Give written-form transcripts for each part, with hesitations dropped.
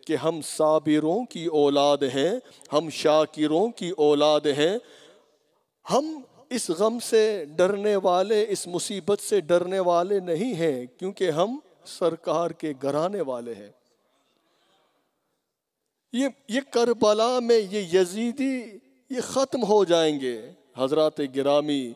کہ ہم صابروں کی اولاد ہیں، ہم شاکروں کی اولاد ہیں، ہم اس غم سے ڈرنے والے، اس مصیبت سے ڈرنے والے نہیں ہیں، کیونکہ ہم سرکار کے گھرانے والے ہیں۔ یہ کربلا میں یہ یزیدی یہ ختم ہو جائیں گے۔ حضرات گرامی،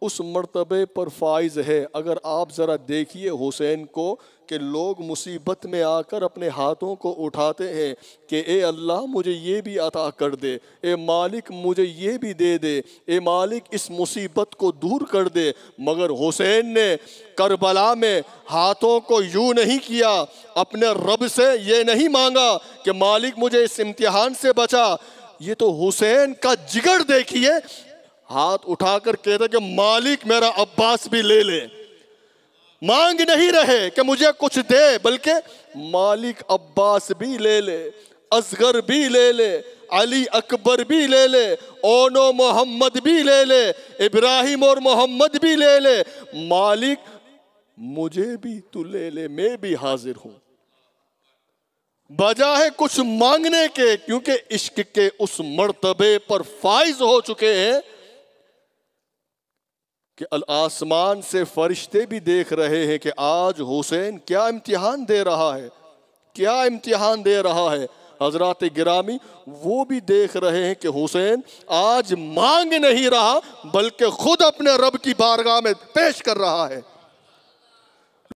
اس مرتبے پر فائز ہے۔ اگر آپ ذرا دیکھیے حسین کو کہ لوگ مصیبت میں آ کر اپنے ہاتھوں کو اٹھاتے ہیں کہ اے اللہ مجھے یہ بھی عطا کر دے، اے مالک مجھے یہ بھی دے دے، اے مالک اس مصیبت کو دور کر دے، مگر حسین نے کربلا میں ہاتھوں کو یوں نہیں کیا، اپنے رب سے یہ نہیں مانگا کہ مالک مجھے اس امتحان سے بچا۔ یہ تو حسین کا جگر دیکھیے، ہاتھ اٹھا کر کہتے کہ مالک میرا عباس بھی لے لے۔ مانگ نہیں رہے کہ مجھے کچھ دے، بلکہ مالک عباس بھی لے لے، اصغر بھی لے لے، علی اکبر بھی لے لے، اونو محمد بھی لے لے، ابراہیم اور محمد بھی لے لے، مالک مجھے بھی تو لے لے، میں بھی حاضر ہوں۔ بجائے کچھ مانگنے کے، کیونکہ عشق کے اس مرتبے پر فائز ہو چکے ہیں کہ آسمان سے فرشتے بھی دیکھ رہے ہیں کہ آج حسین کیا امتحان دے رہا ہے، کیا امتحان دے رہا ہے۔ حضرات گرامی، وہ بھی دیکھ رہے ہیں کہ حسین آج مانگ نہیں رہا بلکہ خود اپنے رب کی بارگاہ میں پیش کر رہا ہے۔